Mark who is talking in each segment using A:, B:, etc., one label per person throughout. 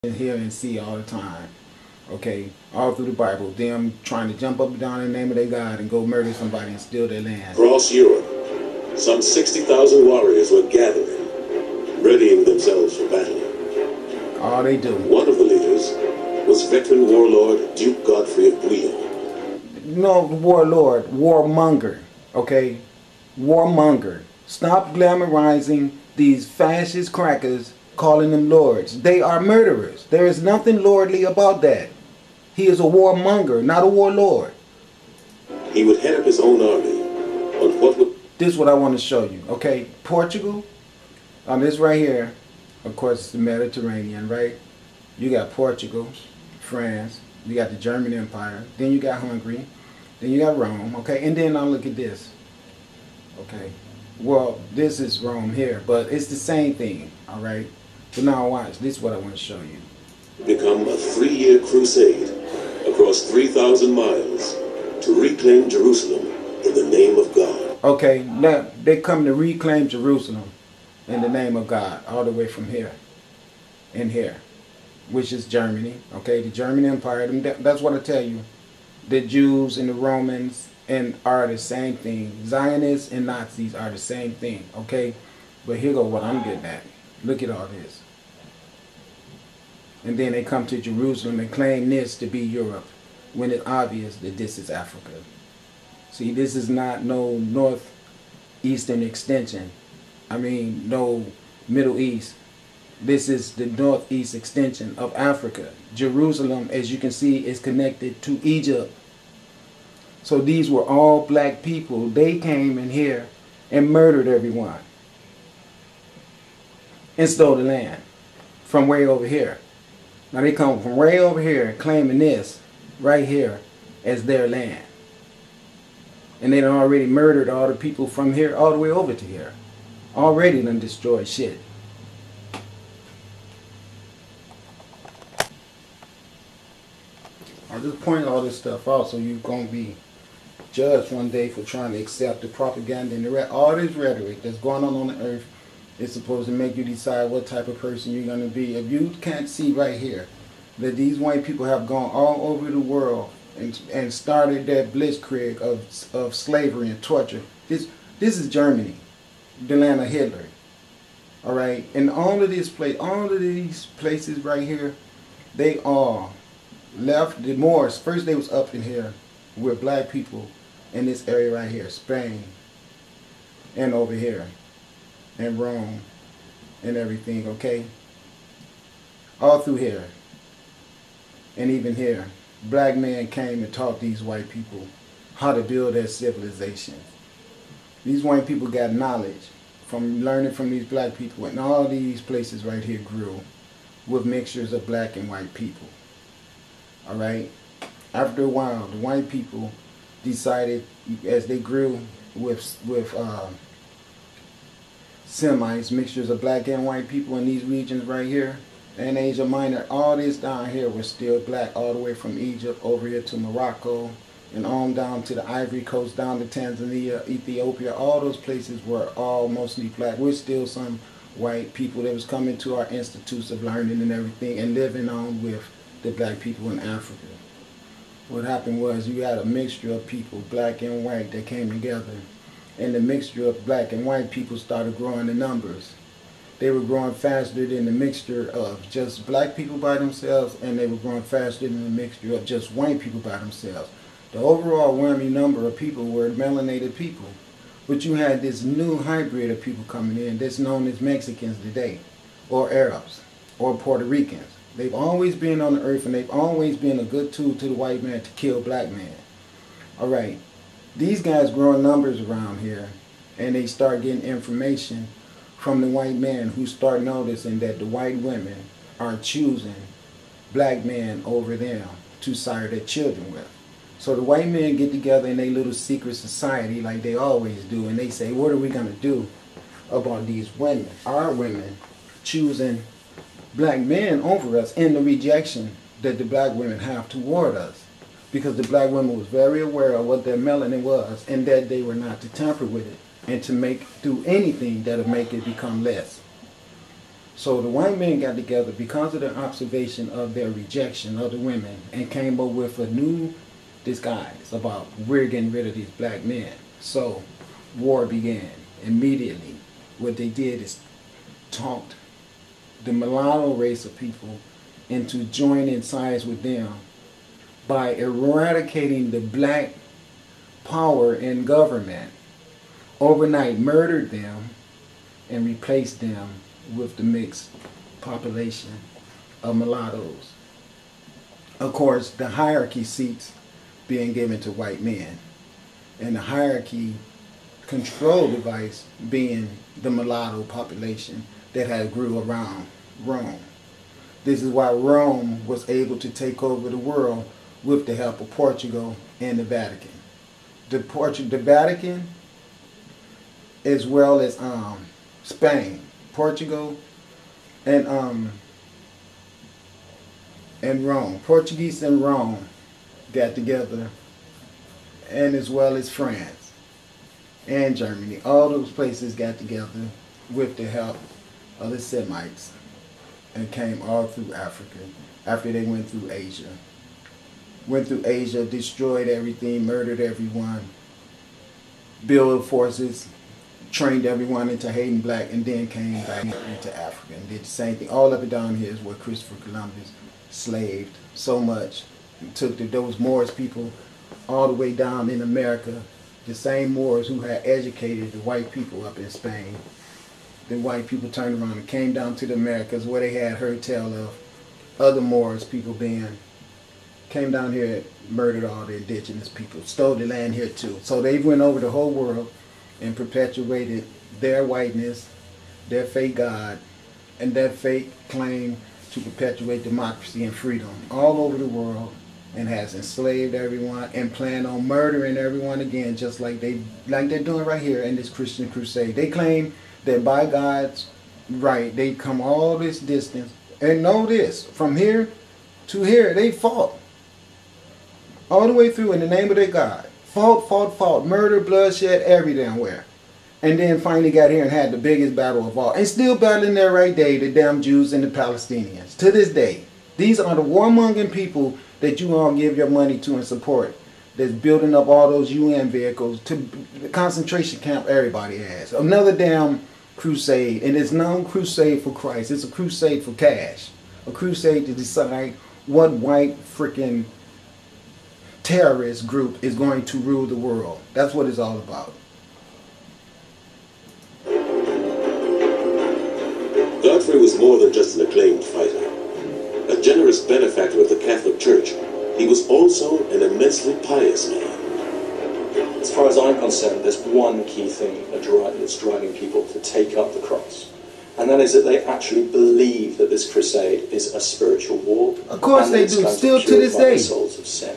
A: hear and see all the time. Okay, all through the Bible, them trying to jump up and down in the name of their God and go murder somebody and steal their land.
B: Across Europe, some 60,000 warriors were gathering, readying themselves for battle.
A: All they do.
B: One of the leaders was veteran warlord Duke Godfrey of Bouillon.
A: No, warlord, warmonger. Okay, warmonger. Stop glamorizing these fascist crackers, calling them lords. They are murderers. There is nothing lordly about that. He is a warmonger, not a warlord.
B: He would head up his own army on what would...
A: This is what I want to show you. Okay, Portugal, on this right here, of course, it's the Mediterranean, right? You got Portugal, France, you got the German Empire, then you got Hungary, then you got Rome, okay? And then now look at this, okay? Well, this is Rome here, but it's the same thing, all right? But now watch, this is what I want to show you.
B: Become a 3-year crusade across 3,000 miles to reclaim Jerusalem in the name of God.
A: Okay, now they come to reclaim Jerusalem in the name of God, all the way from here and here, which is Germany, okay? The German Empire, that's what I tell you. The Jews and the Romans are the same thing. Zionists and Nazis are the same thing, okay? But here go what I'm getting at. Look at all this. And then they come to Jerusalem and claim this to be Europe, when it's obvious that this is Africa. See, this is not no northeastern extension. I mean, no Middle East. This is the northeast extension of Africa. Jerusalem, as you can see, is connected to Egypt. So these were all black people. They came in here and murdered everyone and stole the land from way over here. Now they come from way over here claiming this right here as their land. And they done already murdered all the people from here all the way over to here. Already done destroyed shit. I'll just point all this stuff out so you're going to be judged one day for trying to accept the propaganda and all this rhetoric that's going on the earth is supposed to make you decide what type of person you're going to be. If you can't see right here that these white people have gone all over the world and started that blitzkrieg of slavery and torture. This is Germany, the land of Hitler. All right, and all of these places right here, they all left the Moors. First they was up in here with black people in this area right here, Spain, and over here, and Rome, and everything, okay? All through here, and even here, black men came and taught these white people how to build their civilization. These white people got knowledge from learning from these black people, and all these places right here grew with mixtures of black and white people. All right? After a while, the white people decided, as they grew with Semites, mixtures of black and white people in these regions right here, and Asia Minor, all this down here was still black, all the way from Egypt over here to Morocco, and on down to the Ivory Coast, down to Tanzania, Ethiopia. All those places were all mostly black. We're still some white people that was coming to our institutes of learning and everything and living on with the black people in Africa. What happened was you had a mixture of people, black and white, that came together. And the mixture of black and white people started growing in numbers. They were growing faster than the mixture of just black people by themselves, and they were growing faster than the mixture of just white people by themselves. The overall whammy number of people were melanated people. But you had this new hybrid of people coming in that's known as Mexicans today, or Arabs, or Puerto Ricans. They've always been on the earth, and they've always been a good tool to the white man to kill black men. All right, these guys grow in numbers around here, and they start getting information from the white men who start noticing that the white women are choosing black men over them to sire their children with. So the white men get together in their little secret society like they always do, and they say, what are we going to do about these women, our women, choosing black men over us, and the rejection that the black women have toward us? Because the black women was very aware of what their melanin was, and that they were not to tamper with it and to do anything that would make it become less. So the white men got together because of their observation of their rejection of the women and came up with a new disguise about we're getting rid of these black men. So war began immediately. What they did is talked the mulatto race of people into joining sides with them by eradicating the black power in government. Overnight murdered them and replaced them with the mixed population of mulattoes. Of course, the hierarchy seats being given to white men, and the hierarchy control device being the mulatto population that had grew around Rome. This is why Rome was able to take over the world with the help of Portugal and the Vatican. The Vatican, as well as Spain, Portugal, and Rome. Portuguese and Rome got together, and as well as France and Germany. All those places got together with the help of the Semites and came all through Africa after they went through Asia. Went through Asia, destroyed everything, murdered everyone, built forces, trained everyone into hating black, and then came back into Africa and did the same thing. All up and down here is where Christopher Columbus slaved so much. He took those Moorish people all the way down in America, the same Moors who had educated the white people up in Spain. The white people turned around and came down to the Americas where they had heard tell of other Moors people came down here, murdered all the indigenous people, stole the land here too. So they went over the whole world and perpetuated their whiteness, their fake God, and their fake claim to perpetuate democracy and freedom all over the world, and has enslaved everyone and plan on murdering everyone again, just like they're doing right here in this Christian crusade. They claim that by God's right, they come all this distance, and know this, from here to here, they fought all the way through in the name of their God. Fought, murder, bloodshed, every damn where. And then finally got here and had the biggest battle of all. And still battling there right day, the damn Jews and the Palestinians. To this day. These are the warmongering people that you all give your money to and support. That's building up all those UN vehicles to the concentration camp everybody has. Another damn crusade. And it's no crusade for Christ. It's a crusade for cash. A crusade to decide what white freaking terrorist group is going to rule the world. That's what it's all about.
B: Godfrey was more than just an acclaimed fighter. A generous benefactor of the Catholic Church, he was also an immensely pious man.
C: As far as I'm concerned, there's one key thing that's driving people to take up the cross. And that is that they actually believe that this crusade is a spiritual war.
A: Of course they do, still to this day.
C: Souls of sin.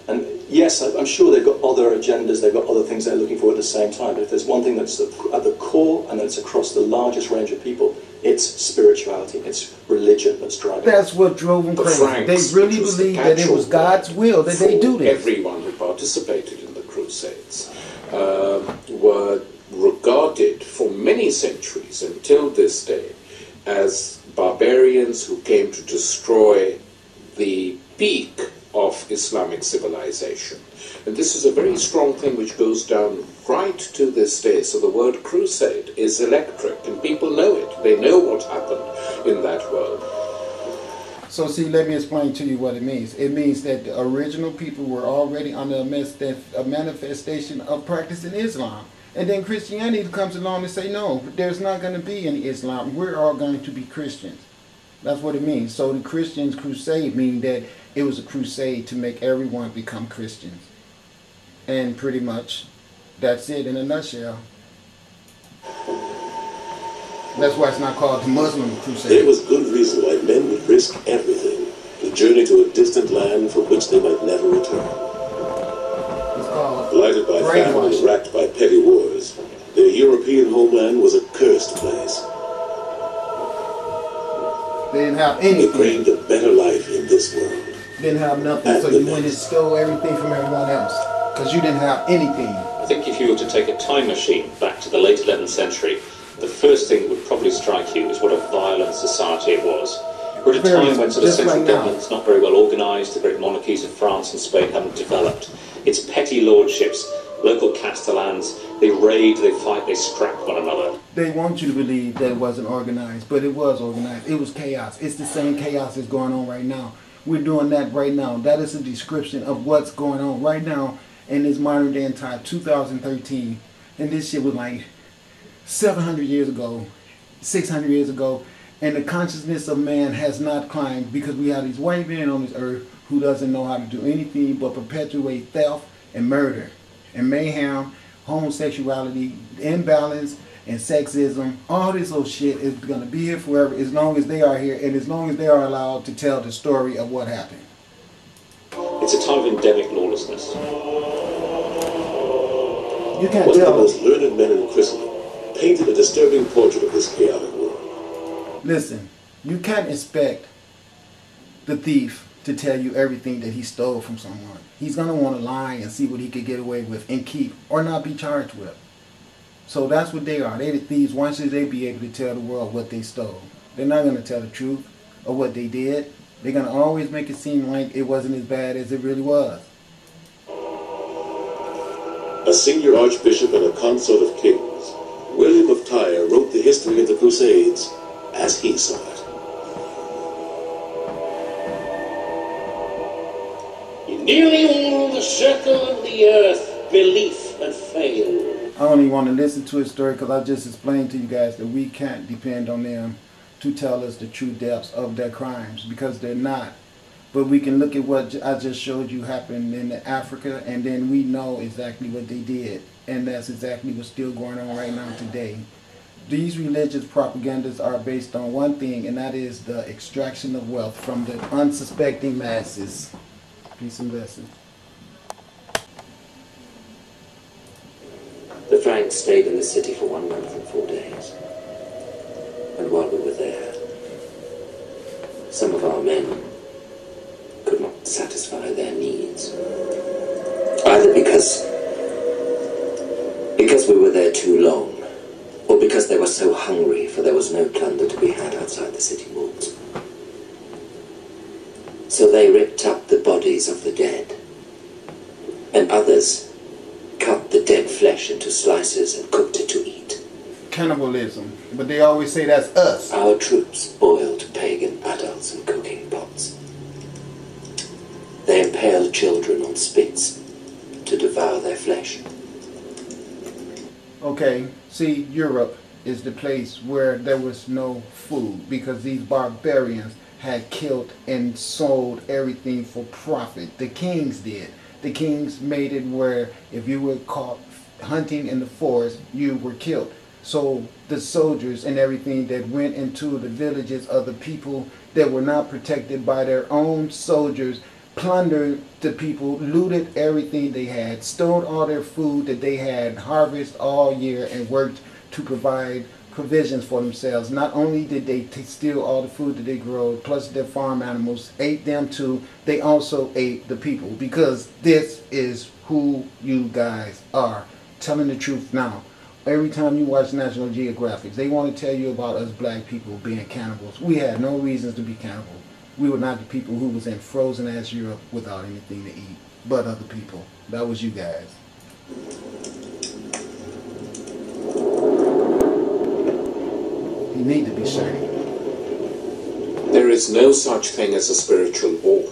C: And yes, I'm sure they've got other agendas, they've got other things they're looking for at the same time, but if there's one thing that's at the core and that's across the largest range of people, it's spirituality, it's religion that's driving.
A: That's what drove them crazy. They really believed that it was God's will that they do this.
D: Everyone who participated in the Crusades were regarded for many centuries until this day as barbarians who came to destroy the peak of Islamic civilization. And this is a very strong thing which goes down right to this day. So the word crusade is electric, and people know it. They know what happened in that world.
A: So see, let me explain to you what it means. It means that the original people were already under a manifestation of practicing Islam. And then Christianity comes along and say, no, there's not going to be any Islam. We're all going to be Christians. That's what it means. So the Christians crusade meaning that it was a crusade to make everyone become Christians. And pretty much that's it in a nutshell. That's why it's not called the Muslim crusade.
B: There was good reason why men would risk everything to journey to a distant land from which they might never return.
A: It's called
B: blighted by famine and racked by petty wars, their European homeland was a cursed place.
A: They didn't have anything.
B: They claimed a better life in this world.
A: Didn't have nothing, so you went and stole everything from everyone else. Because you didn't have anything.
E: I think if you were to take a time machine back to the late 11th century the first thing that would probably strike you is what a violent society it was. We're at a
A: Very,
E: time when sort of
A: just
E: central
A: like now.
E: government's not very well organised, the great monarchies of France and Spain haven't developed. It's petty lordships, local castellans, they raid, they fight, they scrap one another.
A: They want you to believe that it wasn't organized, but it was organized. It was chaos. It's the same chaos that's going on right now. We're doing that right now. That is a description of what's going on right now in this modern day and time, 2013. And this shit was like 700 years ago, 600 years ago. And the consciousness of man has not climbed because we have these white men on this earth who doesn't know how to do anything but perpetuate theft and murder and mayhem, homosexuality, imbalance, and sexism. All this old shit is going to be here forever as long as they are here and as long as they are allowed to tell the story of what happened.
E: It's a time of endemic lawlessness.
A: You can't
B: One of the
A: tell.
B: most learned men in Christendom painted a disturbing portrait of this chaotic world.
A: Listen, you can't expect the thief to tell you everything that he stole from someone. He's going to want to lie and see what he could get away with and keep or not be charged with. So that's what they are. They're the thieves. Why should they be able to tell the world what they stole? They're not going to tell the truth of what they did. They're going to always make it seem like it wasn't as bad as it really was.
B: A senior archbishop and a consort of kings, William of Tyre wrote the history of the Crusades as he saw it.
F: In nearly all the circle of the earth, belief had failed.
A: I don't even want to listen to his story because I just explained to you guys that we can't depend on them to tell us the true depths of their crimes because they're not. But we can look at what I just showed you happened in Africa and then we know exactly what they did. And that's exactly what's still going on right now today. These religious propagandas are based on one thing, and that is the extraction of wealth from the unsuspecting masses. Peace and blessings.
F: The Franks stayed in the city for 1 month and 4 days. And while we were there, some of our men could not satisfy their needs. Either because we were there too long, or because they were so hungry, for there was no plunder to be had outside the city walls. So they ripped up the bodies of the dead, and others cut the dead flesh into slices and cooked it to eat.
A: Cannibalism, but they always say that's us.
F: Our troops boiled pagan adults in cooking pots. They impaled children on spits to devour their flesh.
A: Okay, see, Europe is the place where there was no food because these barbarians had killed and sold everything for profit. The kings did. The kings made it where if you were caught hunting in the forest, you were killed. So the soldiers and everything that went into the villages of the people that were not protected by their own soldiers plundered the people, looted everything they had, stole all their food that they had, harvest all year, and worked to provide provisions for themselves. Not only did they steal all the food that they grew, plus their farm animals, ate them too, they also ate the people. Because this is who you guys are. Telling the truth now. Every time you watch National Geographic, they want to tell you about us black people being cannibals. We had no reasons to be cannibals. We were not the people who was in frozen ass Europe without anything to eat, but other people. That was you guys. You need to be shamed.
D: There is no such thing as a spiritual war.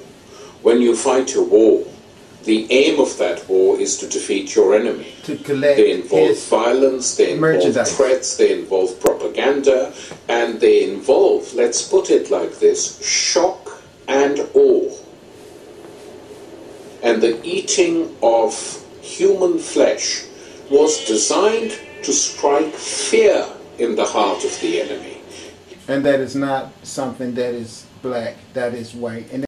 D: When you fight a war, the aim of that war is to defeat your enemy.
A: To collect
D: They involve
A: his
D: violence, they involve
A: merchandise.
D: threats, they involve propaganda, and they involve, let's put it like this, shock and awe. And the eating of human flesh was designed to strike fear in the heart of the enemy.
A: And that is not something that is black, that is white. And